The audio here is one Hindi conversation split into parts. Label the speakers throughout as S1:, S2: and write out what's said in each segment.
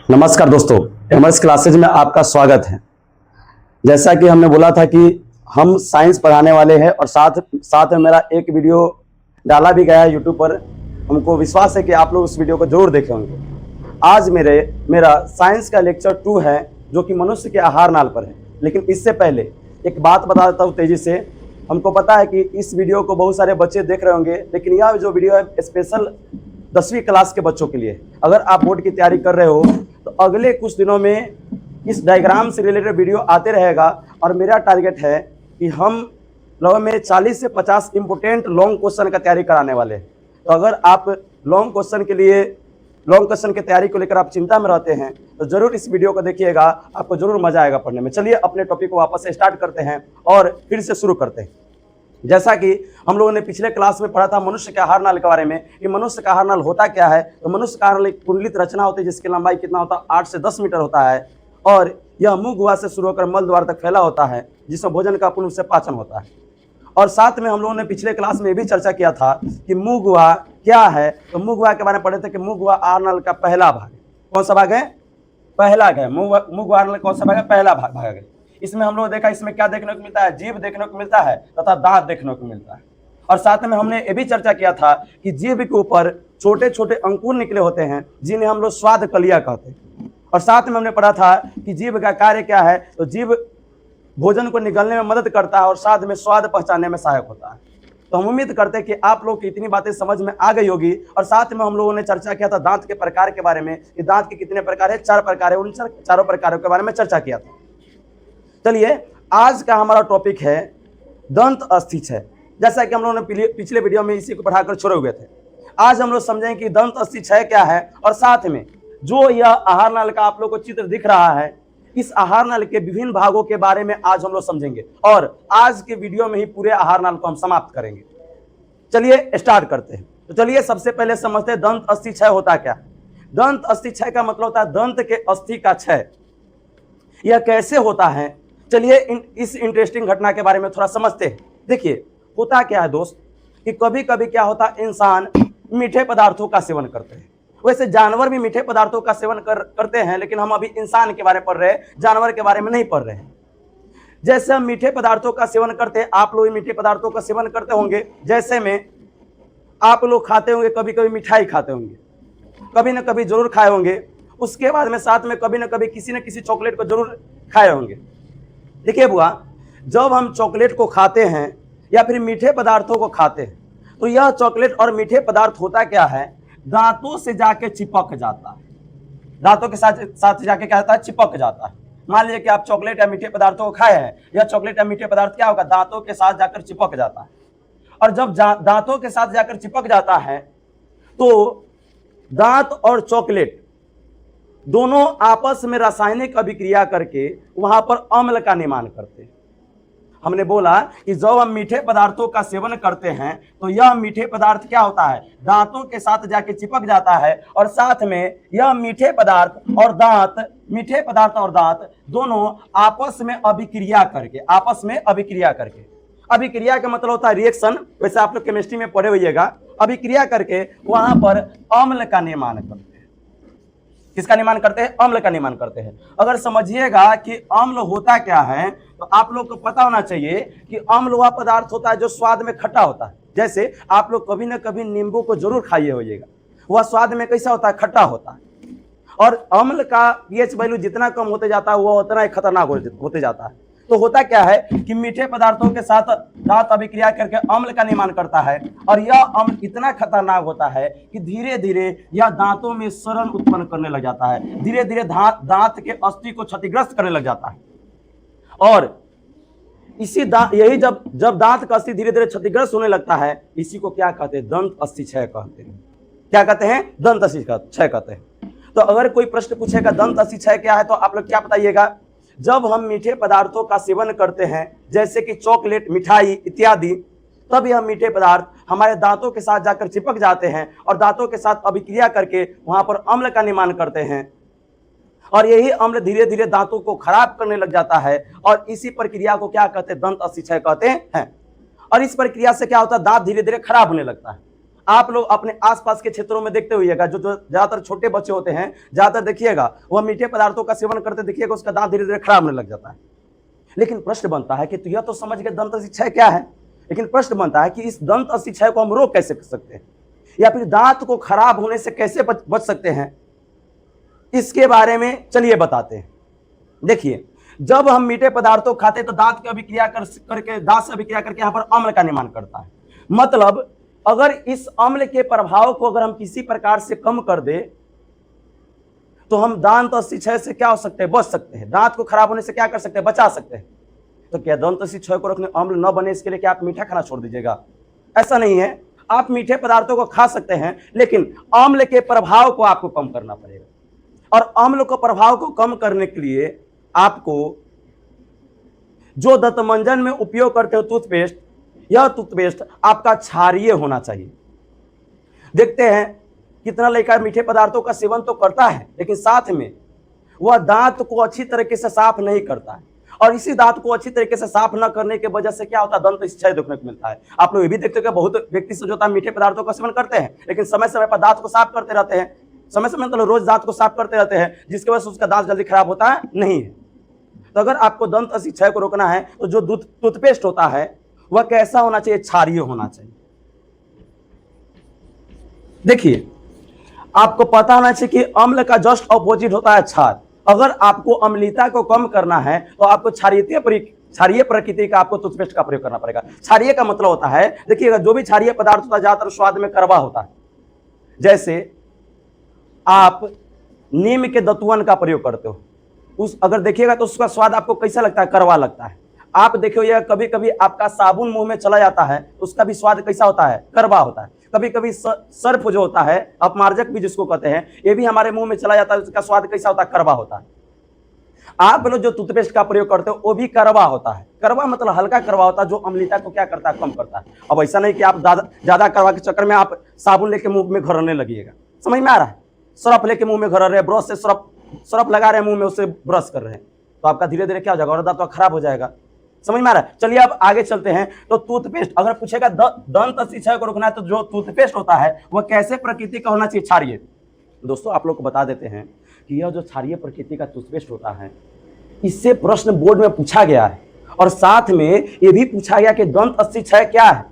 S1: नमस्कार दोस्तों, एमएस क्लासेज में आपका स्वागत है। जैसा कि हमने बोला था कि हम साइंस पढ़ाने वाले हैं और साथ साथ में मेरा एक वीडियो डाला भी गया है यूट्यूब पर। हमको विश्वास है कि आप लोग उस वीडियो को जरूर देखे होंगे। आज मेरा साइंस का लेक्चर 2 है जो कि मनुष्य के आहार नाल पर है। लेकिन इससे पहले एक बात बता देता हूँ तेजी से। हमको पता है कि इस वीडियो को बहुत सारे बच्चे देख रहे होंगे, लेकिन यह जो वीडियो है स्पेशल 10वीं क्लास के बच्चों के लिए। अगर आप बोर्ड की तैयारी कर रहे हो तो अगले कुछ दिनों में इस डायग्राम से रिलेटेड वीडियो आते रहेगा और मेरा टारगेट है कि हम लगभग में 40 से 50 इंपोर्टेंट लॉन्ग क्वेश्चन का तैयारी कराने वाले हैं। तो अगर आप लॉन्ग क्वेश्चन की तैयारी को लेकर आप चिंता में रहते हैं तो जरूर इस वीडियो को देखिएगा, आपको जरूर मजा आएगा पढ़ने में। चलिए अपने टॉपिक को वापस से स्टार्ट करते हैं और फिर से शुरू करते हैं। जैसा कि हम लोगों ने पिछले क्लास में पढ़ा था मनुष्य के आहार नाल के बारे में कि मनुष्य का आहार नाल होता क्या है। तो मनुष्य का आहार नाल एक कुंडलित रचना होती है जिसकी लंबाई कितना होता है, 8 से 10 मीटर होता है और यह मुंह गुहा से शुरू होकर मल द्वार तक फैला होता है, जिसमें भोजन का पूर्ण रूप से पाचन होता है। और साथ में हम लोगों ने पिछले क्लास में भी चर्चा किया था कि मुंह गुहा क्या है। तो मुंह गुहा के बारे में पढ़े थे कि मुंह गुहा आहार नाल का पहला भाग। कौन सा भाग है? पहला है। मुंह गुहा आहार नाल कौन सा भाग है? पहला भाग है। इसमें हम लोग देखा, इसमें क्या देखने को मिलता है? जीभ देखने को मिलता है तथा दांत देखने को मिलता है। और साथ में हमने ये भी चर्चा किया था कि जीभ के ऊपर छोटे छोटे अंकुर निकले होते हैं जिन्हें हम लोग स्वाद कलिया कहते हैं। और साथ में हमने पढ़ा था कि जीभ का कार्य क्या है। तो जीभ भोजन को निगलने में मदद करता है और साथ में स्वाद पहचानने में सहायक होता है। तो हम उम्मीद करते हैं कि आप लोग की इतनी बातें समझ में आ गई होगी। और साथ में हम लोगों ने चर्चा किया था दांत के प्रकार के बारे में कि दांत के कितने प्रकार है? 4 प्रकार है। उन चारों प्रकारों के बारे में चर्चा किया था। चलिए आज का हमारा टॉपिक है दंत अस्थिक्षय। जैसा कि हम लोगों ने पिछले वीडियो में इसी को पढ़ाकर छोड़े हुए थे। आज हम लोग समझेंगे कि दंत अस्थिक्षय क्या है और साथ में जो यह आहार नाल का आप लोग को चित्र दिख रहा है, इस आहार नाल के विभिन्न भागों के बारे में आज हम लोग समझेंगे और आज के वीडियो में ही पूरे आहार नाल को हम समाप्त करेंगे। चलिए स्टार्ट करते हैं। तो चलिए सबसे पहले समझते हैं दंत अस्थिक्षय होता क्या है। दंत अस्थिक्षय का मतलब होता है दंत के अस्थि का क्षय। यह कैसे होता है? चलिए इस इंटरेस्टिंग घटना के बारे में थोड़ा समझते हैं। देखिए होता क्या है दोस्त कि कभी कभी क्या होता है, इंसान मीठे पदार्थों का सेवन करते हैं। वैसे जानवर भी मीठे पदार्थों का सेवन करते हैं, लेकिन हम अभी इंसान के बारे में पढ़ रहे हैं, जानवर के बारे में नहीं पढ़ रहे हैं। जैसे हम मीठे पदार्थों का सेवन करते हैं, आप लोग मीठे पदार्थों का सेवन करते होंगे। जैसे में आप लोग खाते होंगे, कभी कभी मिठाई खाते होंगे, कभी ना कभी जरूर खाए होंगे। उसके बाद में साथ में कभी ना कभी किसी न किसी चॉकलेट को जरूर खाए होंगे। देखिए बुआ, जब हम चॉकलेट को खाते हैं या फिर मीठे पदार्थों को खाते हैं तो यह चॉकलेट और मीठे पदार्थ होता क्या है, दांतों से जाके चिपक जाता है। दांतों के साथ जाके क्या होता है? चिपक जाता है। मान लीजिए कि आप चॉकलेट या मीठे पदार्थों को खाए हैं, यह चॉकलेट या मीठे पदार्थ क्या होगा? दांतों के साथ जाकर चिपक जाता है। और जब दांतों के साथ जाकर चिपक जाता है तो दांत और चॉकलेट दोनों आपस में रासायनिक अभिक्रिया करके वहां पर अम्ल का निर्माण करते हैं। हमने बोला कि जब हम मीठे पदार्थों का सेवन करते हैं तो यह मीठे पदार्थ क्या होता है? दांतों के साथ जाके चिपक जाता है और साथ में यह मीठे पदार्थ और दांत दोनों आपस में अभिक्रिया करके अभिक्रिया का मतलब होता है रिएक्शन। वैसे आप लोग केमिस्ट्री में पढ़े होइएगा। अभिक्रिया करके वहां पर अम्ल का निर्माण करते हैं। किसका निर्माण करते हैं? अम्ल का निर्माण करते हैं। अगर समझिएगा कि अम्ल होता क्या है तो आप लोग को पता होना चाहिए कि अम्ल वह पदार्थ होता है जो स्वाद में खट्टा होता है। जैसे आप लोग कभी ना कभी नींबू को जरूर खाइए होइएगा, वह स्वाद में कैसा होता है? खट्टा होता है। और अम्ल का पीएच वैल्यू जितना कम होते जाता है वह उतना ही खतरनाक होते जाता है। तो होता क्या है कि मीठे पदार्थों के साथ दांत अभिक्रिया करके अम्ल का निर्माण करता है और यह अम्ल इतना खतरनाक होता है कि धीरे धीरे यह दांतों में सड़न उत्पन्न करने लग जाता है। धीरे धीरे दांत के अस्थि को क्षतिग्रस्त करने लग जाता है। और यही जब दांत का अस्थि धीरे धीरे क्षतिग्रस्त होने लगता है, इसी को क्या कहते हैं? दंत अस्थिक्षय कहते हैं। क्या कहते हैं? दंत अस्थिक्षय कहते हैं। तो अगर कोई प्रश्न पूछेगा दंत अस्थिक्षय क्या है तो आप लोग क्या बताइएगा? जब हम मीठे पदार्थों का सेवन करते हैं जैसे कि चॉकलेट, मिठाई इत्यादि, तब यह मीठे पदार्थ हमारे दांतों के साथ जाकर चिपक जाते हैं और दांतों के साथ अभिक्रिया करके वहां पर अम्ल का निर्माण करते हैं और यही अम्ल धीरे धीरे दांतों को खराब करने लग जाता है और इसी प्रक्रिया को क्या कहते हैं? दंत अस्थिक्षय कहते हैं। और इस प्रक्रिया से क्या होता है? दांत धीरे धीरे खराब होने लगता है। आप लोग अपने आसपास के क्षेत्रों में देखते होइएगा, जो ज्यादातर छोटे बच्चे होते हैं, ज्यादातर देखिएगा वह मीठे पदार्थों का सेवन करते देखिएगा उसका दांत धीरे धीरे खराब होने लग जाता है। लेकिन प्रश्न बनता है कि तो यह तो समझ गए दंत अतिक्षय क्या है, लेकिन प्रश्न बनता है कि इस दंत अतिक्षय को हम रोक कैसे सकते हैं, या फिर दांत को खराब होने से कैसे बच सकते हैं, इसके बारे में चलिए बताते हैं। देखिए, जब हम मीठे पदार्थों खाते हैं तो दांत की अभिक्रिया करके दांत से अभिक्रिया करके यहाँ पर अम्ल का निर्माण करता है। मतलब अगर इस अम्ल के प्रभाव को अगर हम किसी प्रकार से कम कर दे तो हम दांत अतिक्षय से क्या हो सकते हैं, बच सकते हैं। दांत को खराब होने से क्या कर सकते हैं, बचा सकते हैं। तो क्या दंत अतिक्षय को रोकने अम्ल न बने इसके लिए क्या आप मीठा खाना छोड़ दीजिएगा? ऐसा नहीं है, आप मीठे पदार्थों को खा सकते हैं, लेकिन अम्ल के प्रभाव को आपको कम करना पड़ेगा। और अम्ल के प्रभाव को कम करने के लिए आपको जो दंतमंजन में उपयोग करते हो टूथपेस्ट, यह टूथपेस्ट आपका क्षारीय होना चाहिए। देखते हैं कितना लड़का मीठे पदार्थों का सेवन तो करता है, लेकिन साथ में वह दांत को अच्छी तरीके से साफ नहीं करता है, और इसी दांत को अच्छी तरीके से साफ न करने की वजह से क्या होता है, दंत अतिक्षय देखने को मिलता है। आप लोग ये भी देखते हो कि बहुत व्यक्ति से जो होता है मीठे पदार्थों का सेवन करते हैं, लेकिन समय समय पर दांत को साफ करते रहते हैं, समय समय मतलब रोज दांत को साफ करते रहते हैं, जिसकी वजह से उसका दांत जल्दी खराब होता है नहीं है। तो अगर आपको दंत अतिक्षय को रोकना है तो जो टूथपेस्ट होता है वह कैसा होना चाहिए, क्षारीय होना चाहिए। देखिए, आपको पता होना चाहिए कि अम्ल का जस्ट ऑपोजिट होता है क्षार। अगर आपको अम्लता को कम करना है तो आपको क्षारीय प्रकृति का आपको टूथपेस्ट का प्रयोग करना पड़ेगा। क्षारीय का मतलब होता है, देखिएगा, जो भी क्षारीय पदार्थ होता है ज्यादातर स्वाद में कड़वा होता है। जैसे आप नीम के दतुअन का प्रयोग करते हो, अगर देखिएगा तो उसका स्वाद आपको कैसा लगता है, कड़वा लगता है। आप देखिए, कभी कभी आपका साबुन मुंह में चला जाता है तो उसका भी स्वाद कैसा होता है, कड़वा होता है। कभी कभी सर्फ जो होता है, अपमार्जक भी जिसको कहते हैं, ये भी हमारे मुंह में चला जाता है, उसका स्वाद कैसा होता है, कड़वा होता है। आप लोग जो टूथपेस्ट का प्रयोग करते हो वो भी कड़वा होता है। कड़वा मतलब हल्का कड़वा होता है, जो अम्लता को क्या करता है, कम करता है। अब ऐसा नहीं कि आप ज्यादा कड़वा के चक्कर में आप साबुन लेके मुंह में घोरने लगिएगा। समझ में आ रहा है? सर्फ लेके मुंह में घोर रहे, ब्रश से सर्फ लगा रहे हैं मुंह में, उससे ब्रश कर रहे हैं, तो आपका धीरे धीरे क्या हो जाएगा, और दांत तो खराब हो जाएगा। समझ में आ रहा है? चलिए अब आगे चलते हैं। तो टूथपेस्ट अगर पूछेगा दंत अतिक्षय को रोकना है तो जो टूथपेस्ट होता है वह कैसे प्रकृति का होना चाहिए, क्षारीय। दोस्तों, आप लोग को बता देते हैं कि यह जो क्षारीय प्रकृति का टूथपेस्ट होता है, इससे प्रश्न बोर्ड में पूछा गया है, और साथ में यह भी पूछा गया कि दंत अतिक्षय क्या है,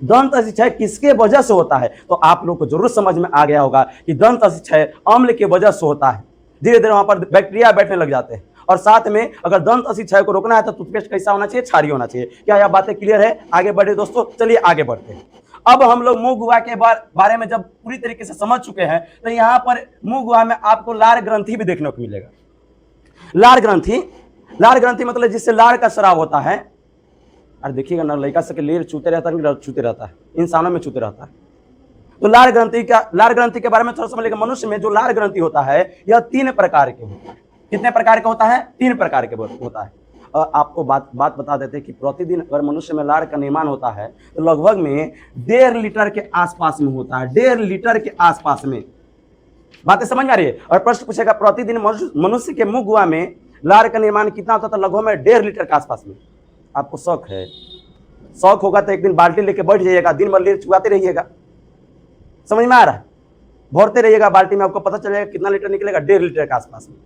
S1: दंत अतिक्षय किसके वजह से होता है। तो आप लोग को जरूर समझ में आ गया होगा कि दंत अतिक्षय अम्ल की वजह से होता है। धीरे धीरे वहां पर बैक्टीरिया बैठने लग जाते हैं, और साथ में अगर दंत अतिक्षय को रोकना है तो टूथपेस्ट कैसा होना चाहिए, क्षारीय होना चाहिए। क्या यह बातें क्लियर है? आगे बढ़े दोस्तों, चलिए आगे बढ़ते हैं। अब हम लोग मुंह गुहा के बारे में जब पूरी तरीके से समझ चुके हैं, तो यहाँ पर मुंह गुहा में आपको लार ग्रंथि भी देखने को मिलेगा। लार ग्रंथि मतलब जिससे लार का स्राव होता है। अरे देखिएगा ना, लड़का से लेर चूते रहता है, चूते रहता है, इंसानों में चूते रहता है। तो लार ग्रंथि के बारे में थोड़ा समझ लेगा। मनुष्य में जो लार ग्रंथि होता है यह 3 प्रकार के होता है। कितने प्रकार का होता है? 3 प्रकार के होता है। और आपको बात बता देते हैं कि प्रतिदिन अगर मनुष्य में लार का निर्माण होता है तो लगभग में 1.5 लीटर के आसपास में होता है, 1.5 लीटर के आसपास में। बातें समझ आ रही है? और प्रश्न पूछेगा प्रतिदिन मनुष्य के मुंह गुहा में लार का निर्माण कितना होता था? लगभग में 1.5 लीटर के आसपास में। आपको शौक है? शौक होगा तो एक दिन बाल्टी लेके बैठ जाइएगा, दिन भर लेर चुगाते रहिएगा। समझ में आ रहा है? भरते रहिएगा बाल्टी में, आपको पता चलेगा कितना लीटर निकलेगा, 1.5 लीटर के आसपास में।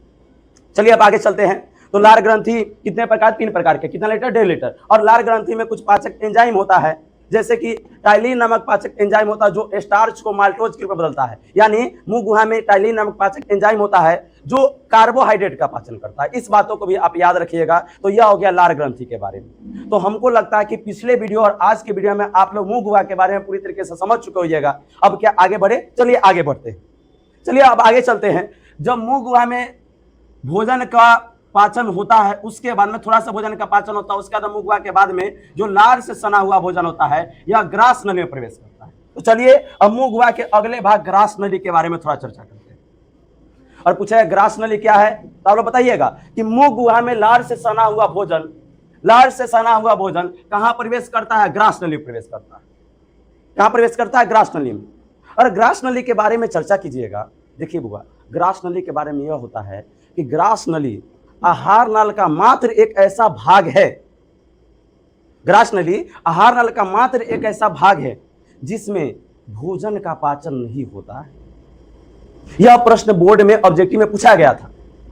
S1: चलिए अब आगे चलते हैं। तो लार ग्रंथि कितने प्रकार? 3 प्रकार के। कितना लीटर? 1.5 लीटर। और लार ग्रंथि में कुछ पाचक एंजाइम होता है, जैसे कि टाइलिन नामक पाचक एंजाइम होता है जो स्टार्च को माल्टोज के रूप में बदलता है। यानी मुंह गुहा में टाइलिन नामक पाचक एंजाइम होता है जो कार्बोहाइड्रेट का पाचन करता है। इस बातों को भी आप याद रखिएगा। तो यह हो गया लार ग्रंथि के बारे में। तो हमको लगता है कि पिछले वीडियो और आज के वीडियो में आप लोग मुंह गुहा के बारे में पूरी तरीके से समझ चुके होइएगा। अब क्या आगे बढ़े? चलिए आगे बढ़ते हैं। चलिए अब आगे चलते हैं। जब मुंह गुहा में भोजन का पाचन होता है, उसके बाद में थोड़ा सा भोजन का पाचन होता है, उसके बाद मुंह गुहा के बाद में जो लार से सना हुआ भोजन होता है यह ग्रास नली में प्रवेश करता है। तो चलिए अब मुंह गुहा के अगले भाग ग्रास नली के बारे में थोड़ा चर्चा करते हैं। और पूछा है ग्रास नली क्या है, तो आप लोग बताइएगा कि मुंह गुहा में लार से सना हुआ भोजन कहां प्रवेश करता है? ग्रास नली प्रवेश करता है। कहां प्रवेश करता है? ग्रास नली में। और ग्रास नली के बारे में चर्चा कीजिएगा। देखिए बुआ, ग्रास नली के बारे में यह होता है कि ग्रास नली आहार नल का मात्र एक ऐसा भाग है, ग्रास नली आहार नल का मात्र एक ऐसा भाग है जिसमें भोजन का पाचन नहीं होता है? यह प्रश्न बोर्ड में ऑब्जेक्टिव में पूछा गया था।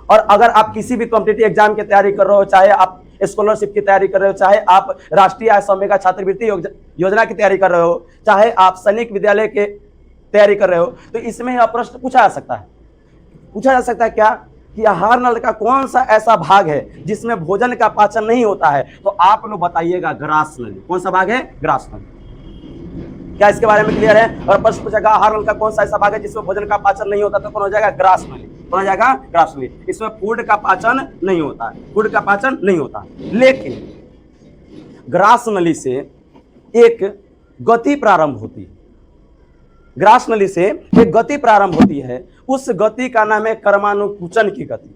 S1: और अगर आप किसी भी कॉम्पिटिटिव एग्जाम की तैयारी कर रहे हो, चाहे आप स्कॉलरशिप की तैयारी कर रहे हो, चाहे आप राष्ट्रीय आय समेगा छात्रवृत्ति योजना की तैयारी कर रहे हो, चाहे आप सैनिक विद्यालय के तैयारी कर रहे हो, तो इसमें यह प्रश्न पूछा जा सकता है। पूछा जा सकता है क्या कि आहार नल का कौन सा ऐसा भाग है जिसमें भोजन का पाचन नहीं होता है? तो आप लोग बताइएगा ग्रास नली। कौन सा भाग है? ग्रास नली। क्या इसके बारे में क्लियर है? और प्रश्न पूछेगा आहार नल का कौन सा ऐसा भाग है जिसमें भोजन का पाचन नहीं होता, तो कौन हो जाएगा? ग्रास नली। कौन हो जाएगा? ग्रास नली। इसमें फूड का पाचन नहीं होता है, फूड का पाचन नहीं होता। लेकिन ग्रास नली से एक गति प्रारंभ होती है। ग्रास नली से एक गति प्रारंभ होती है, उस गति का नाम है कर्मानुकुचन की गति।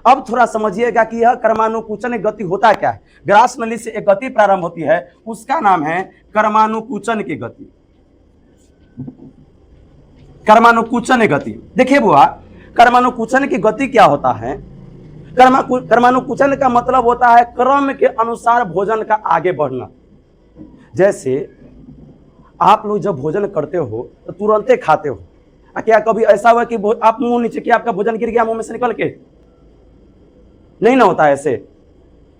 S1: अब थोड़ा समझिएगा कि यह कर्मानुकुचन गति होता क्या है। ग्रास नली से एक गति प्रारंभ होती है, उसका नाम है कर्मानुकुचन की गति। कर्मानुकुचन गति। देखिए बुआ, कर्मानुकुचन की गति क्या होता है? कर्मानुकुचन का मतलब होता है क्रम के अनुसार भोजन का आगे बढ़ना। जैसे आप लोग जब भोजन करते हो तो तुरंते खाते हो। क्या कभी ऐसा हुआ कि आप मुंह नीचे किया, आपका भोजन गिर गया मुंह में से निकल के? नहीं ना होता है ऐसे।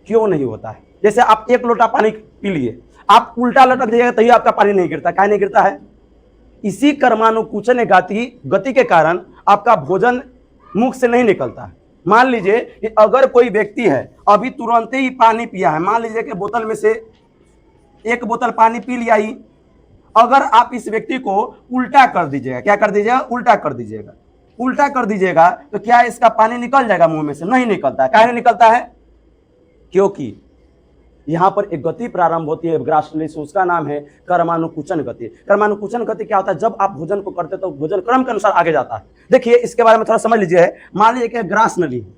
S1: क्यों नहीं होता है? जैसे आप एक लोटा पानी पी लिए, आप उल्टा लटक जाइएगा तभी आपका पानी नहीं गिरता। क्या नहीं गिरता है? इसी कर्मानुकुचन गति के कारण आपका भोजन मुख से नहीं निकलता है। मान लीजिए कि अगर कोई व्यक्ति है, अभी तुरंत ही पानी पिया है, मान लीजिए कि बोतल में से एक बोतल पानी पी लिया ही, अगर आप इस व्यक्ति को उल्टा कर दीजिएगा, क्या कर दीजिएगा? उल्टा कर दीजिएगा। उल्टा कर दीजिएगा तो क्या इसका पानी निकल जाएगा मुंह में से? नहीं निकलता है। क्या नहीं निकलता है? क्योंकि यहां पर एक गति प्रारंभ होती है ग्रास नली से, उसका नाम है कर्मानुकुचन गति। कर्मानुकुचन गति क्या होता है? जब आप भोजन को करते तो भोजन क्रम के अनुसार आगे जाता है। देखिए इसके बारे में थोड़ा समझ लीजिए। मान लीजिए कि ग्रास नली है,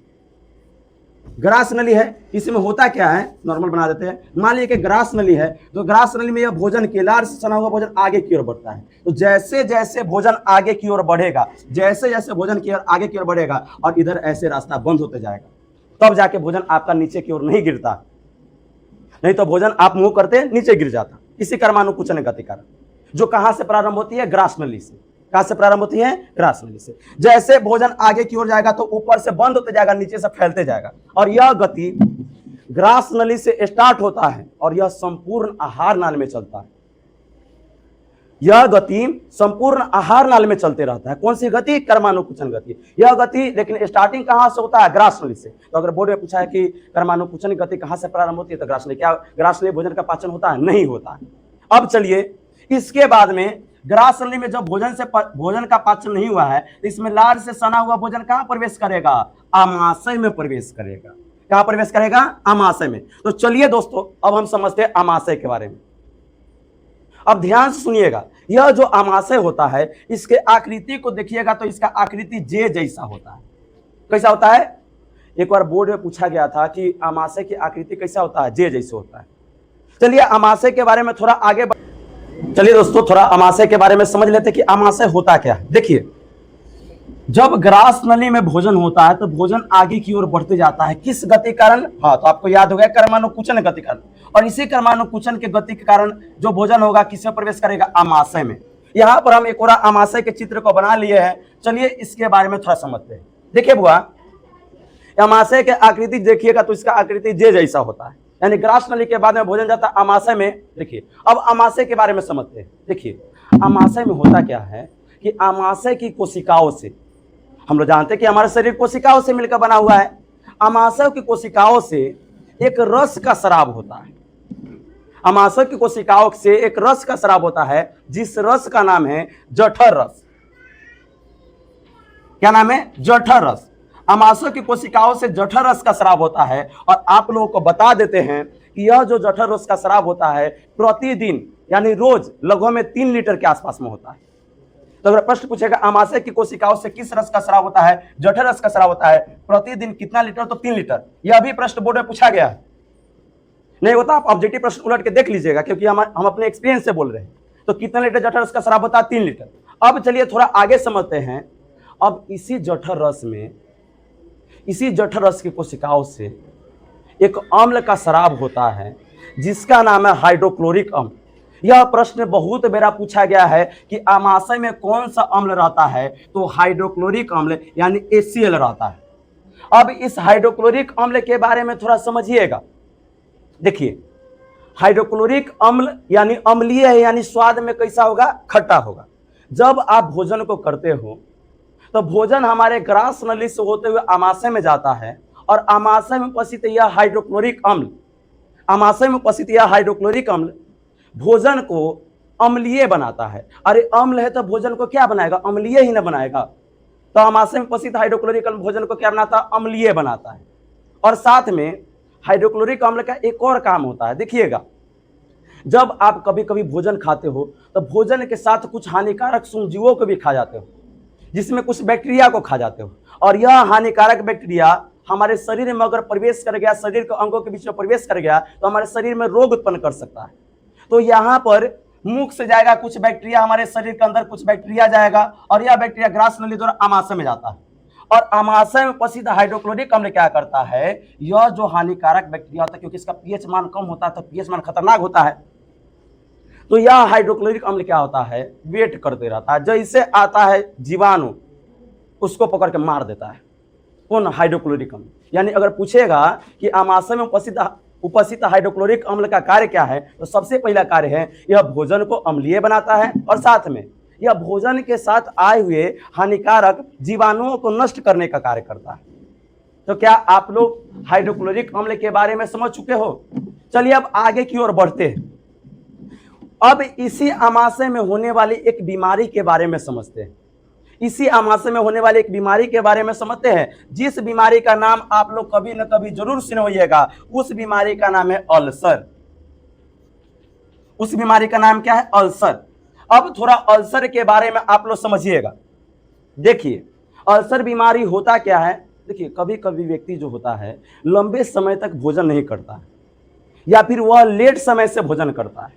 S1: ग्रास नली है, इसमें होता क्या है, नॉर्मल बना देते हैं। मान लीजिए कि ग्रास नली है, तो ग्रास नली में यह भोजन केलार से सना हुआ भोजन आगे की ओर बढ़ता है। तो जैसे जैसे भोजन आगे की ओर बढ़ेगा, जैसे जैसे भोजन की ओर आगे की ओर बढ़ेगा और इधर ऐसे रास्ता बंद होते जाएगा, तब जाके भोजन आपका नीचे की ओर नहीं गिरता। नहीं तो भोजन आप मुंह करते नीचे गिर जाता। इसी कर्मानुकुचन गति कारण, जो कहां से प्रारंभ होती है? ग्रास नली से। कहां से प्रारंभ होती है? ग्रास नली से। जैसे भोजन आगे की ओर जाएगा तो ऊपर से बंद होते जाएगा, नीचे से फैलते जाएगा। और यह गति ग्रास नली से स्टार्ट होता है और यह संपूर्ण आहार नाल में चलता है। यह गति संपूर्ण आहार नाल में चलते रहता है। कौन सी गति? कर्मानुकुचन गति। यह गति लेकिन स्टार्टिंग कहां से होता है? ग्रास नली से। तो अगर बोर्ड में पूछा है कि कर्मानुकुचन गति कहां से प्रारंभ होती है, तो ग्रास नली। क्या ग्रास नली भोजन का पाचन होता है? नहीं होता है। अब चलिए इसके बाद में ग्रास नली में जब भोजन का पाचन नहीं हुआ है, तो इसमें लार से सना हुआ भोजन कहां प्रवेश करेगा? आमाशय में प्रवेश करेगा। कहां प्रवेश करेगा? आमाशय में। तो चलिए दोस्तों, अब हम समझते हैं आमाशय के बारे में। अब ध्यान से सुनिएगा, यह जो आमाशय होता है, इसके आकृति को देखिएगा तो इसका आकृति जे जैसा होता है। कैसा होता है? एक बार बोर्ड में पूछा गया था कि आमाशय की आकृति कैसा होता है? जे जैसे होता है। चलिए आमाशय के बारे में थोड़ा आगे चलिए दोस्तों, थोड़ा आमाशय के बारे में समझ लेते कि आमाशय होता क्या है। देखिए, जब ग्रास नली में भोजन होता है तो भोजन आगे की ओर बढ़ते जाता है। किस गति कारण? हाँ, तो आपको याद हो गया, कर्मानुकुचन गति कारण। और इसी कर्मानुकुचन के गति के कारण जो भोजन होगा किसमें प्रवेश करेगा? आमाशय में। यहाँ पर हम एक और आमाशय के चित्र को बना लिए हैं। चलिए इसके बारे में थोड़ा समझते हैं। देखिए बुआ, आमाशय के आकृति देखिएगा तो इसका आकृति जे जैसा होता है, यानी ग्रास नली के बाद में भोजन जाता है आमाशय में। देखिए अब आमाशय के बारे में समझते हैं। देखिए आमाशय में होता क्या है कि आमाशय की कोशिकाओं से, हम लोग जानते हैं कि हमारा शरीर कोशिकाओं से मिलकर बना हुआ है। आमाशय की कोशिकाओं से एक रस का स्राव होता है। आमाशय की कोशिकाओं से एक रस का स्राव होता है, जिस रस का नाम है जठर रस। क्या नाम है? जठर रस। आमाशय की कोशिकाओं से जठर रस का स्राव होता है। और आप लोगों को बता देते हैं कि यह जो जठर रस का स्राव होता है प्रतिदिन यानी रोज लगभग में 3 लीटर के आसपास में होता है। तो अगर प्रश्न पूछेगा आमाशय की कोशिकाओं से किस रस का स्राव होता है? जठर रस का स्राव होता है। प्रतिदिन कितना लीटर? तो 3 लीटर। यह भी प्रश्न बोर्ड में पूछा गया है। नहीं होता आप ऑब्जेक्टिव प्रश्न उलट के देख लीजिएगा, क्योंकि हम अपने एक्सपीरियंस से बोल रहे हैं। तो कितना लीटर जठर रस का स्राव होता है? 3 लीटर। अब चलिए थोड़ा आगे समझते हैं। अब इसी जठर रस में, इसी जठर रस की कोशिकाओं से एक अम्ल का स्राव होता है जिसका नाम है हाइड्रोक्लोरिक अम्ल। यह प्रश्न बहुत बेरा पूछा गया है कि आमाशय में कौन सा अम्ल रहता है, तो हाइड्रोक्लोरिक अम्ल यानी HCl रहता है। अब इस हाइड्रोक्लोरिक अम्ल के बारे में थोड़ा समझिएगा। देखिए, हाइड्रोक्लोरिक अम्ल यानी अम्लीय है, यानी स्वाद में कैसा होगा, खट्टा होगा। जब आप भोजन को करते हो तो भोजन हमारे ग्रास नली से होते हुए आमाशय में जाता है और आमाशय में उपस्थित यह हाइड्रोक्लोरिक अम्ल, आमाशय में उपस्थित यह हाइड्रोक्लोरिक अम्ल भोजन को अम्लीय बनाता है। अरे अम्ल है तो भोजन को क्या बनाएगा, अम्लीय ही ना बनाएगा। तो आमाशय में उपस्थित हाइड्रोक्लोरिक अम्ल भोजन को क्या बनाता है, अम्लीय बनाता है। और साथ में हाइड्रोक्लोरिक अम्ल का एक और काम होता है। देखिएगा, जब आप कभी कभी भोजन खाते हो तो भोजन के साथ कुछ हानिकारक सूक्ष्मजीवों को भी खा जाते हो, जिसमें कुछ बैक्टीरिया को खा जाते हो। और यह हानिकारक बैक्टीरिया हमारे शरीर में अगर प्रवेश कर गया, शरीर के अंगों के बीच में प्रवेश कर गया, तो हमारे शरीर में रोग उत्पन्न कर सकता है। तो यहाँ पर मुख से जाएगा कुछ बैक्टीरिया, हमारे शरीर के अंदर कुछ बैक्टीरिया जाएगा और यह बैक्टीरिया ग्रास नली द्वारा आमाशय में जाता है। और आमाशय में उपस्थित हाइड्रोक्लोरिक अम्ल क्या करता है, यह जो हानिकारक बैक्टीरिया होता है, क्योंकि इसका पीएच मान कम होता है तो पीएच मान खतरनाक होता है, तो यह हाइड्रोक्लोरिक अम्ल क्या होता है, वेट करते रहता है। जैसे आता है जीवाणु, उसको पकड़ के मार देता है। कौन, हाइड्रोक्लोरिक अम्ल। यानी अगर पूछेगा कि आमाशय में उपस्थित हाइड्रोक्लोरिक अम्ल का कार्य क्या है, तो सबसे पहला कार्य है यह भोजन को अम्लीय बनाता है और साथ में यह भोजन के साथ आए हुए हानिकारक जीवाणुओं को नष्ट करने का कार्य करता है। तो क्या आप लोग हाइड्रोक्लोरिक अम्ल के बारे में समझ चुके हो? चलिए अब आगे की ओर बढ़ते हैं। अब इसी आमाशय में होने वाली एक बीमारी के बारे में समझते हैं। इसी आमाशय में होने वाली एक बीमारी के बारे में समझते हैं, जिस बीमारी का नाम आप लोग कभी न कभी जरूर सुने होइएगा। उस बीमारी का नाम है अल्सर। उस बीमारी का नाम क्या है, अल्सर। अब थोड़ा अल्सर के बारे में आप लोग समझिएगा। देखिए, अल्सर बीमारी होता क्या है। देखिए, कभी कभी व्यक्ति जो होता है लंबे समय तक भोजन नहीं करता है या फिर वह लेट समय से भोजन करता है,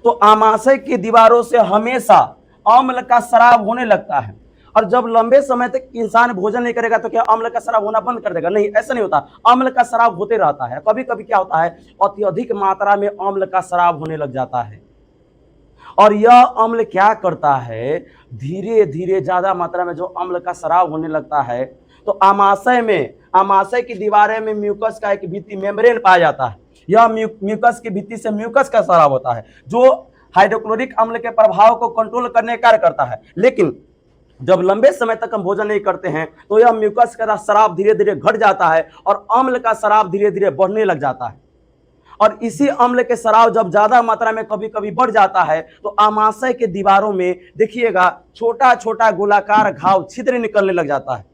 S1: तो आमाशय की दीवारों से हमेशा अम्ल का स्राव होने लगता है। और जब लंबे समय तक इंसान भोजन नहीं करेगा तो क्या अम्ल का स्राव होना बंद कर देगा? नहीं, ऐसा नहीं होता। अम्ल का स्राव होते रहता है। कभी कभी क्या होता है, अत्यधिक मात्रा में अम्ल का स्राव होने लग जाता है। और यह अम्ल क्या करता है, धीरे धीरे ज्यादा मात्रा में जो अम्ल का स्राव होने लगता है, तो आमाशय की दीवारें में म्यूकस का एक भित्ति मेम्ब्रेन पाया जाता है। यह म्यूकस की भित्ति से म्यूकस का स्राव होता है, जो हाइड्रोक्लोरिक अम्ल के प्रभाव को कंट्रोल करने का कार्य करता है। लेकिन जब लंबे समय तक हम भोजन नहीं करते हैं तो यह म्यूकस का स्राव धीरे धीरे घट जाता है और अम्ल का स्राव धीरे धीरे बढ़ने लग जाता है। और इसी अम्ल के स्राव जब ज्यादा मात्रा में कभी कभी बढ़ जाता है तो आमाशय के दीवारों में देखिएगा छोटा छोटा गोलाकार घाव, छिद्र निकलने लग जाता है।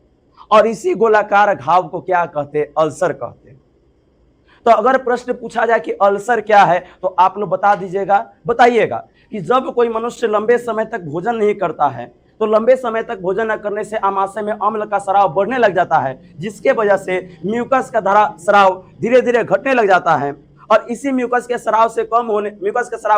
S1: और इसी गोलाकार घाव को क्या कहते हैं, अल्सर कहते हैं। तो अगर प्रश्न पूछा जाए कि अल्सर क्या है, तो आप लोग बताइएगा कि जब कोई मनुष्य लंबे समय तक भोजन नहीं करता है तो लंबे समय तक भोजन न करने से आमाशय में अम्ल का स्राव बढ़ने लग जाता है, जिसके वजह से म्यूकस का स्राव धीरे धीरे घटने लग जाता है। और इसी म्यूकस के स्राव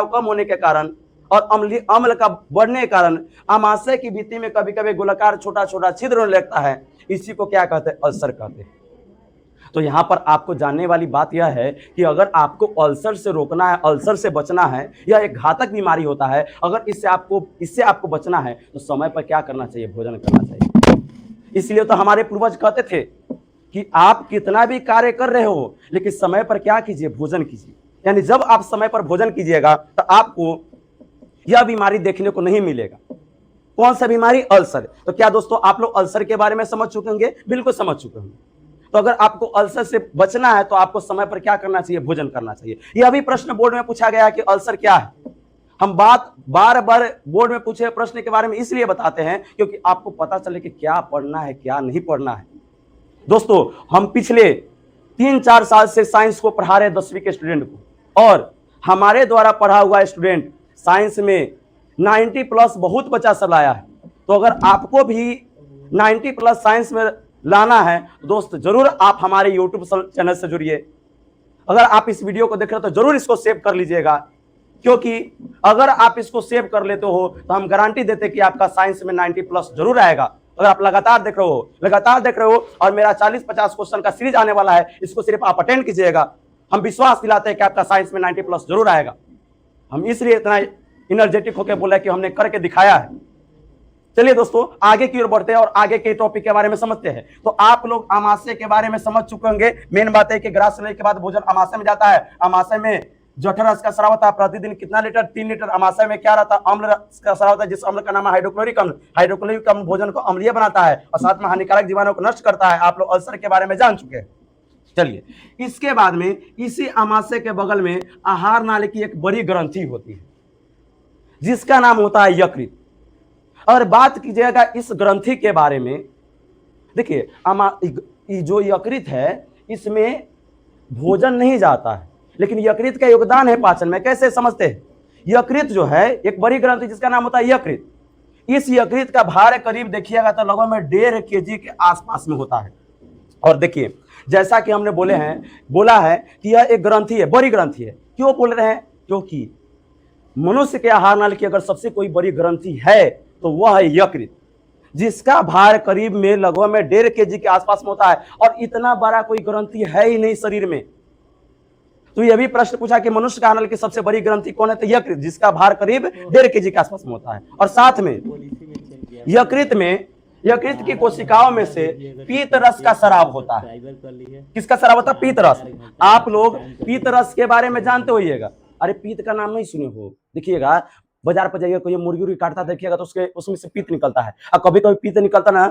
S1: कम होने के कारण और अम्ल का बढ़ने के कारण आमाशय की भित्ति में कभी कभी गोलाकार छोटा छोटा छिद्र होने लगता है। इसी को क्या कहते हैं, अल्सर कहते हैं। तो यहाँ पर आपको जानने वाली बात यह है कि अगर आपको अल्सर से रोकना है, अल्सर से बचना है, यह एक घातक बीमारी होता है। अगर इससे आपको बचना है तो समय पर क्या करना चाहिए, भोजन करना चाहिए। इसलिए तो हमारे पूर्वज कहते थे कि आप कितना भी कार्य कर रहे हो लेकिन समय पर क्या कीजिए, भोजन कीजिए। यानी जब आप समय पर भोजन कीजिएगा तो आपको यह बीमारी देखने को नहीं मिलेगा। कौन सा बीमारी, अल्सर। तो क्या दोस्तों आप लोग अल्सर के बारे में समझ चुके होंगे? बिल्कुल समझ चुके होंगे। तो अगर आपको अल्सर से बचना है तो आपको समय पर क्या करना चाहिए, भोजन करना चाहिए। यह भी प्रश्न बोर्ड में पूछा गया कि अल्सर क्या है। हम बार बार बोर्ड में पूछे प्रश्न के बारे में इसलिए बताते हैं क्योंकि आपको पता चले कि क्या पढ़ना है क्या नहीं पढ़ना है। दोस्तों, हम पिछले 3-4 साल से साइंस को पढ़ा रहे 10वीं के स्टूडेंट को, और हमारे द्वारा पढ़ा हुआ स्टूडेंट साइंस में 90+ बहुत बच्चा सब लाया है। तो अगर आपको भी 90+ साइंस में लाना है तो दोस्त जरूर आप हमारे YouTube चैनल से जुड़िए। अगर आप इस वीडियो को देख रहे हो तो जरूर इसको सेव कर लीजिएगा, क्योंकि अगर आप इसको सेव कर लेते हो तो हम गारंटी देते हैं कि आपका साइंस में 90+ जरूर आएगा। अगर आप लगातार देख रहे हो और मेरा 40-50 क्वेश्चन का सीरीज आने वाला है, इसको सिर्फ आप अटेंड कीजिएगा। हम विश्वास दिलाते हैं कि आपका साइंस में 90+ जरूर आएगा। हम इसलिए इतना इनर्जेटिक होकर बोल रहे हैं कि हमने करके दिखाया है। चलिए दोस्तों आगे की ओर बढ़ते हैं और आगे के टॉपिक के बारे में समझते हैं। तो आप लोग अमाशय के बारे में समझ चुके होंगे। मेन बात है कि ग्रास लेने के बाद भोजन अमाशय में जाता है। अमाशय में जठर रस का स्राव होता है, प्रतिदिन कितना लीटर? 3 लीटर। अमाशय में क्या रहता है? अम्ल रस का स्राव होता है, जिस अम्ल का नाम है हाइड्रोक्लोरिक अम्ल। हाइड्रोक्लोरिक अम्ल भोजन को अम्लीय बनाता है और साथ में हानिकारक जीवाणुओं को नष्ट करता है। आप लोग अल्सर के बारे में जान चुके हैं। चलिए इसके बाद में इसी अमाशय के बगल में आहार नाली की एक बड़ी ग्रंथि होती है जिसका नाम होता है यकृत। और बात कीजिएगा इस ग्रंथि के बारे में, देखिए जो यकृत है इसमें भोजन नहीं जाता है, लेकिन यकृत का योगदान है पाचन में। कैसे समझते हैं? यकृत जो है एक बड़ी ग्रंथि जिसका नाम होता है यकृत। इस यकृत का भार करीब देखिएगा तो लगभग में 1.5 kg के आसपास में होता है। और देखिए जैसा कि हमने बोला है कि यह एक ग्रंथि है, बड़ी ग्रंथि है। क्यों बोल रहे हैं? क्योंकि मनुष्य के आहार नाली की अगर सबसे कोई बड़ी ग्रंथि है तो वह है यकृत, जिसका भार करीब में लगभग में 1.5 kg के आसपास में होता है। और इतना बड़ा कोई ग्रंथि है ही नहीं शरीर में। तो यह भी प्रश्न पूछा कि मनुष्य का आहार नाली की सबसे बड़ी ग्रंथि कौन है? तो यकृत, जिसका भार करीब 1.5 kg के आसपास में होता है। और साथ में यकृत की कोशिकाओं में से पीत रस का स्राव होता है। किसका स्राव होता है? पीत रस। आप लोग पीत रस के बारे में जानते होइएगा। अरे पीत का नाम नहीं सुने हो? देखिएगा बाजार पर जाइएगा, कोई मुर्गी उर्गी काटता देखिएगा तो उसमें से पीत निकलता है। और कभी कभी पीत निकलता ना,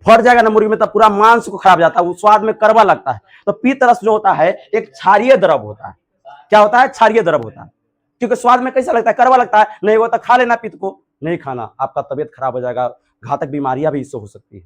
S1: फट जाएगा ना मुर्गी में, तब पूरा मांस को खराब जाता है, वो स्वाद में कड़वा लगता है। तो पीत रस जो होता है एक क्षारीय द्रव होता है। क्या होता है? क्षारीय द्रव होता है। क्योंकि स्वाद में कैसा लगता है? कड़वा लगता है। नहीं वो तो खा लेना, पीत को नहीं खाना, आपका तबियत खराब हो जाएगा, घातक बीमारियां भी इससे हो सकती है।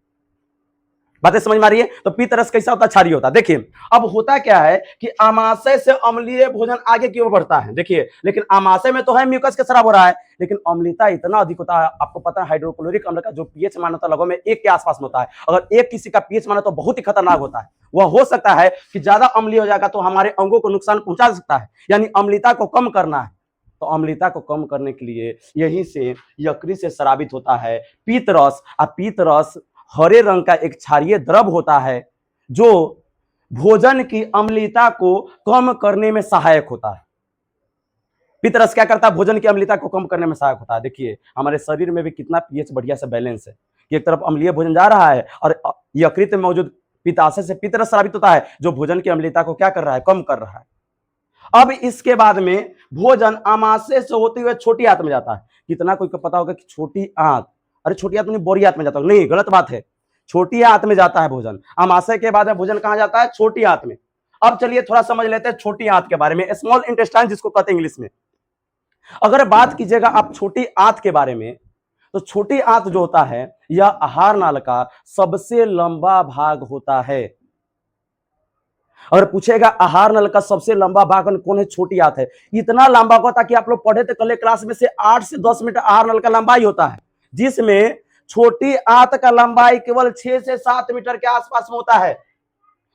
S1: बातें समझ में आ रही है? तो पीत रस कैसा होता है? क्षारीय होता है। देखिए अब होता क्या है कि अमाशय से अम्लीय भोजन आगे की ओर बढ़ता है। देखिए लेकिन अमाशय में तो है म्यूकस का स्राव हो रहा है, लेकिन अम्लता इतना अधिक होता है। आपको पता है हाइड्रोक्लोरिक अम्ल का जो पीएच मान होता है लगभग में 1 के आसपास में होता है। अगर एक किसी का पीएच मान तो बहुत ही खतरनाक होता है। वह हो सकता है कि ज्यादा अम्लीय हो जाएगा तो हमारे अंगों को नुकसान पहुंचा सकता है। यानी अम्लता को कम करना है, तो अम्लता को कम करने के लिए यहीं से यकृत से स्रावित होता है पीत रस। पीत रस हरे रंग का एक क्षारीय द्रव होता है जो भोजन की अम्लता को कम करने में सहायक होता है। पीत रस क्या करता है? भोजन की अम्लता को कम करने में सहायक होता है। देखिए हमारे शरीर में भी कितना पीएच बढ़िया से बैलेंस है कि एक तरफ अम्लीय भोजन जा रहा है और यकृत में मौजूद पित्ताशय से पीत रस स्रावित होता है जो भोजन की अम्लता को क्या कर रहा है? कम कर रहा है। अब इसके बाद में भोजन अमाशय से होते हुए छोटी आंत में जाता है। कितना कोई को पता होगा कि छोटी आंत, अरे छोटी आंत नहीं बड़ी आंत में जाता है? नहीं, गलत बात है। छोटी आंत में जाता है भोजन। अमाशय के बाद में भोजन कहां जाता है? छोटी आंत में। अब चलिए थोड़ा समझ लेते हैं छोटी आंत के बारे में, स्मॉल इंटेस्टाइन जिसको कहते हैं इंग्लिश में। अगर बात कीजिएगा आप छोटी आंत के बारे में, तो छोटी आंत जो होता है यह आहार नाल का सबसे लंबा भाग होता है। अगर पूछेगा आहार नल का सबसे लंबा भाग कौन है? छोटी आंत है। इतना लंबा होता कि आप लोग पढ़े थे कल क्लास में से 8 से 10 मीटर आहार नल का लंबाई होता है, जिसमें छोटी आंत का लंबाई केवल 6 से 7 मीटर के आसपास में होता है।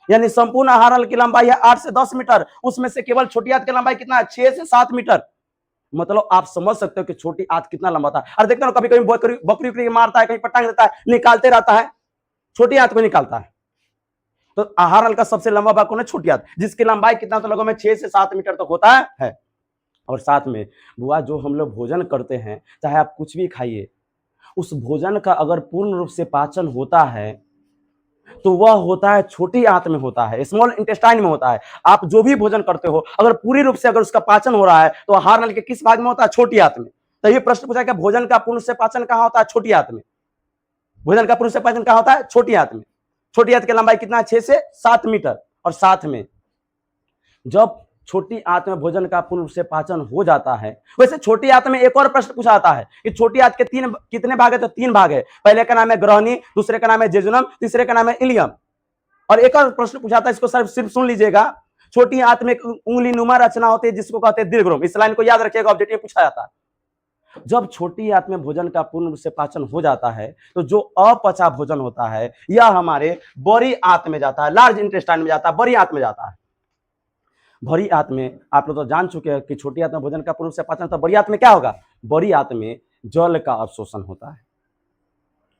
S1: यानी संपूर्ण आहार नल की लंबाई है 8 से 10 मीटर, उसमें से केवल छोटी आंत की लंबाई कितना है? 6 से 7 मीटर। मतलब आप समझ सकते हो कि छोटी आंत कितना लंबा था। और देखते हो कभी कभी बकरी मारता है, कहीं पटांग देता है, निकालते रहता है, छोटी आंत को निकालता है। तो आहार नल का सबसे लंबा भाग कौन है? छोटी आंत, जिसकी लंबाई कितना तो लगभग में 6 से 7 मीटर तक होता है। और साथ में बुआ जो हम लोग भोजन करते हैं, चाहे आप कुछ भी खाइए, उस भोजन का अगर पूर्ण रूप से पाचन होता है तो वह होता है छोटी आंत में होता है, स्मॉल इंटेस्टाइन में होता है। आप जो भी भोजन करते हो अगर पूरी रूप से अगर उसका पाचन हो रहा है तो आहार नल के किस भाग में होता है? छोटी आंत में। तो ये प्रश्न पूछा कि भोजन का पूर्ण से पाचन कहां होता है? छोटी आंत में। भोजन का पूर्ण से पाचन कहां होता है? छोटी आंत में। छोटी आंत की लंबाई कितना है? 6 से 7 मीटर। और साथ में जब छोटी आंत में भोजन का पूर्ण रूप से पाचन हो जाता है, वैसे छोटी आंत में एक और प्रश्न पूछा जाता है कि छोटी आंत के कितने भाग है? तो 3 भाग है। पहले का नाम है ग्रहणी, दूसरे का नाम है जेजुनम, तीसरे का नाम है इलियम। और एक और प्रश्न पूछा था, इसको सिर्फ सुन लीजिएगा। छोटी आंत में उंगली नुमा रचना होती है जिसको कहते हैं दीर्घ। इस लाइन को याद रखिएगा, ऑब्जेक्टिव पूछा जाता है। जब छोटी आंत में भोजन का पूर्ण रूप से पाचन हो जाता है तो जो अपचा भोजन होता है यह हमारे बड़ी आंत में जाता है, लार्ज इंटेस्टाइन में जाता है, बड़ी आंत में जाता है। बड़ी आंत में आप लोग तो जान चुके हैं कि छोटी आंत में भोजन का पूर्ण रूप से पाचन, तो बड़ी आंत में क्या होगा? बड़ी आंत में जल का अवशोषण होता है।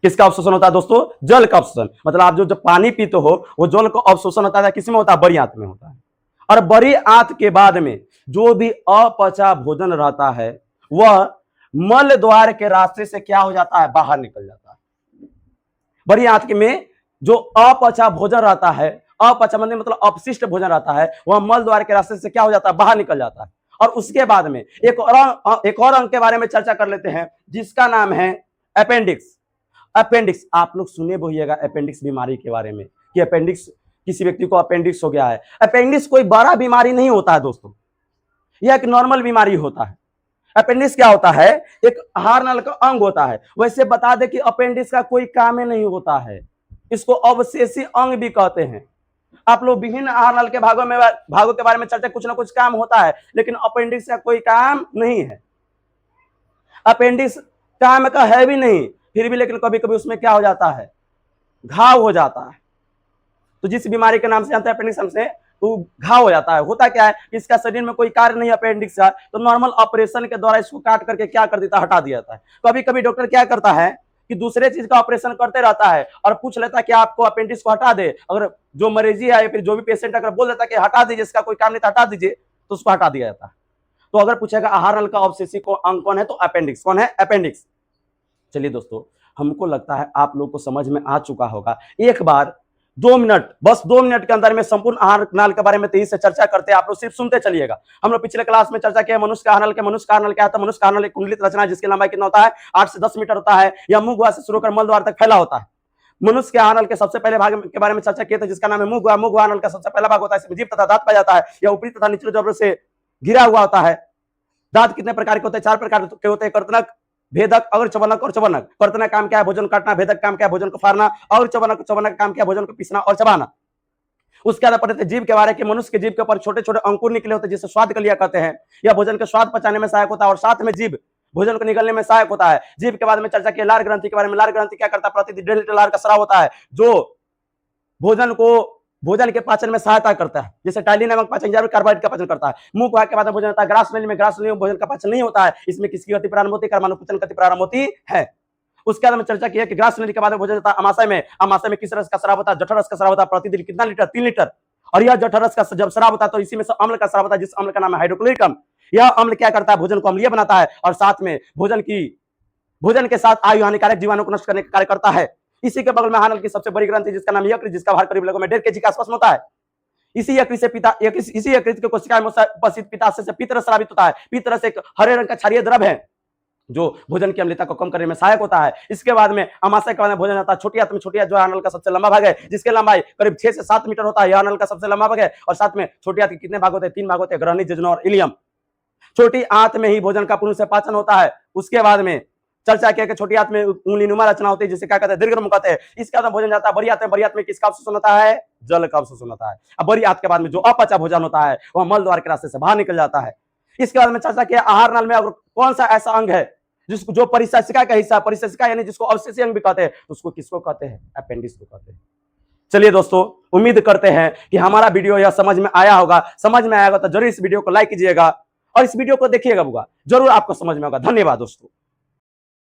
S1: किसका अवशोषण होता है दोस्तों? जल का अवशोषण। मतलब आप जो पानी पीते हो वो जल का अवशोषण होता है, किस में होता है? बड़ी आंत में होता है। और बड़ी आंत के बाद में जो भी अपचा भोजन रहता है वह मल द्वार के रास्ते से क्या हो जाता है, बाहर निकल जाता है। बड़ी आंत में जो अपचा भोजन रहता है, अपचा मतलब अपशिष्ट भोजन रहता है, वह मल द्वार के रास्ते से क्या हो जाता है, बाहर निकल जाता है। और उसके बाद में एक और अंग के बारे में चर्चा कर लेते हैं जिसका नाम है अपेंडिक्स। अपेंडिक्स आप लोग सुने होइएगा अपेंडिक्स बीमारी के बारे में कि अपेंडिक्स, किसी व्यक्ति को अपेंडिक्स हो गया है। अपेंडिक्स कोई बड़ा बीमारी नहीं होता है दोस्तों, यह एक नॉर्मल बीमारी होता है। अपेंडिक्स क्या होता है, एक आहार नल का अंग होता है। वैसे बता दे कि अपेंडिक्स का कोई काम ही नहीं होता है, इसको अवशेषी अंग भी कहते हैं। आप लोग विभिन्न आहार नल के भागों के बारे में चर्चा, कुछ ना कुछ काम होता है, लेकिन अपेंडिक्स का कोई काम नहीं है। अपेंडिक्स काम का है भी नहीं, फिर भी लेकिन कभी कभी उसमें क्या हो जाता है, घाव हो जाता है। तो जिस बीमारी के नाम से जानते हैं अपेंडिक्स हमसे, तो घाव हो जाता है। होता क्या है, इसका शरीर में कोई कार्य नहीं अपेंडिक्स का, तो नॉर्मल ऑपरेशन के द्वारा इसको काट करके क्या कर देता है, हटा दिया जाता है। कभी कभी डॉक्टर क्या करता है कि दूसरे चीज का ऑपरेशन करते रहता है और पूछ लेता है कि आपको अपेंडिक्स को हटा दे। अगर जो मरीजी है या फिर जो भी पेशेंट अगर बोल देता है कि हटा दीजिए, इसका कोई काम नहीं था, हटा दीजिए, तो उसको हटा दिया जाता है। तो अगर पूछेगा आहार नल का अवशेषी अंग कौन है, तो अपेंडिक्स। कौन है, अपेंडिक्स। चलिए दोस्तों, हमको लगता है आप लोग को समझ में आ चुका होगा। एक बार 2 मिनट, बस 2 मिनट के अंदर में संपूर्ण आहार नाल के बारे में तेजी से चर्चा करते हैं। आप लोग सिर्फ सुनते चलिएगा। हम लोग पिछले क्लास में चर्चा किया मनुष्य का आहार नल। मनुष्य का आहार नल क्या होता है, मनुष्य का आहार नल एक कुंडलित रचना है जिसकी लंबाई कितना होता है, 8 से 10 मीटर होता है। यह मुंह गुहा से शुरू कर मल द्वार तक फैला होता है। मनुष्य के आहार नल के सबसे पहले भाग के बारे में चर्चा किए थे जिसका नाम है मुंह गुहा। मुंह गुहा नल का सबसे पहला भाग होता है, इसमें जीभ तथा दांत पाया जाता है। यह ऊपरी तथा निचले जबड़ों से घिरा हुआ होता है। दांत कितने प्रकार के होते हैं, 4 प्रकार के होते हैं, कर्तनक, भेदक, और चबनक और चबनक। कर्तनक काम क्या है, भोजन काटना। भेदक काम क्या है, भोजन को फाड़ना। और चबनक काम क्या है, भोजन को पीसना और चबाना। उसके बाद पढ़ते थे जीभ के बारे में। मनुष्य के जीभ के ऊपर छोटे छोटे अंकुर निकले होते हैं जिसे स्वाद कलिया कहते हैं। यह भोजन के स्वाद पचाने में सहायक होता है और साथ में जीभ भोजन को निगलने में सहायक होता है। जीभ के बाद में चर्चा की लार ग्रंथि के बारे में। लार ग्रंथि क्या करता है, प्रतिदिन 1.5 लीटर लार का स्राव होता है जो भोजन के पाचन में सहायता करता है। जैसे टाइलिन नामक पाचन कार्बोहाइड्रेट का पाचन करता है। मुंह गुहा के बाद में भोजन होता है ग्रास नली में। ग्रास नली में भोजन का पाचन नहीं होता है, इसमें किसकी गति प्रारंभ होती है, कर्मानुकुचन गति प्रारंभ होती है। उसके बाद में चर्चा की है कि ग्रास नली के बाद में भोजन होता है अमाशय में। अमाशय में किस रस का स्राव होता है, जठर रस का स्राव होता है। प्रतिदिन कितना लीटर, 3 लीटर। और यह जठर रस का जब स्राव होता है तो इसी में से अम्ल का स्राव होता है जिस अम्ल का नाम है हाइड्रोक्लोरिक अम्ल। यह अम्ल क्या करता है, भोजन को अम्लीय बनाता है और साथ में भोजन के साथ आयु हानिकारक जीवाणु को नष्ट करने का कार्य करता है। इसी के बगल में आहार नल की सबसे बड़ी ग्रंथि जिसका नाम यकृत, जिसका भार करीब लगभग 1.5 kg के आसपास होता है। इसी यकृत के कोशिकाएं में उपस्थित पित्ताशय से पित्त रस स्रावित होता है। पित्त रस एक हरे रंग का क्षारीय द्रव है जो भोजन की अम्लता को कम करने में सहायक होता है। इसके बाद में अमाशय के बाद में भोजन आता है छोटी आंत में। छोटी आंत जो आहार नल का सबसे लंबा भाग है जिसकी लंबाई करीब 6 से 7 मीटर होता है, यह आहार नल का सबसे लंबा भाग है। और साथ में छोटी आंत के कितने भाग होते हैं, 3 भाग होते हैं, ग्रहणी, जजनम और इलियम। छोटी आंत में ही भोजन का पूर्ण से पाचन होता है। उसके बाद में चर्चा किया कि छोटी आंत में उंगली नुमा रचना होती है जिसे क्या कहते हैं, दीर्घ कहते हैं। इसके बाद भोजन जाता है बड़ी आंत में। बड़ी आंत में किसका अवशोषण होता है, जल का अवशोषण होता है। अब बड़ी आंत के बाद में जो अपचा भोजन होता है वह मल द्वार के रास्ते से बाहर निकल जाता है। इसके बाद में चर्चा किया आहार नल में कौन सा ऐसा अंग है जिसको जो परिशेषिका का हिस्सा, परिशेषिका यानी जिसको अवशेषी अंग भी कहते हैं, तो उसको किसको कहते हैं, अपेंडिक्स को कहते हैं। चलिए दोस्तों, उम्मीद करते हैं कि हमारा वीडियो यह समझ में आया होगा। समझ में आएगा तो जरूर इस वीडियो को लाइक कीजिएगा और इस वीडियो को देखिएगा, जरूर आपको समझ में होगा। धन्यवाद दोस्तों।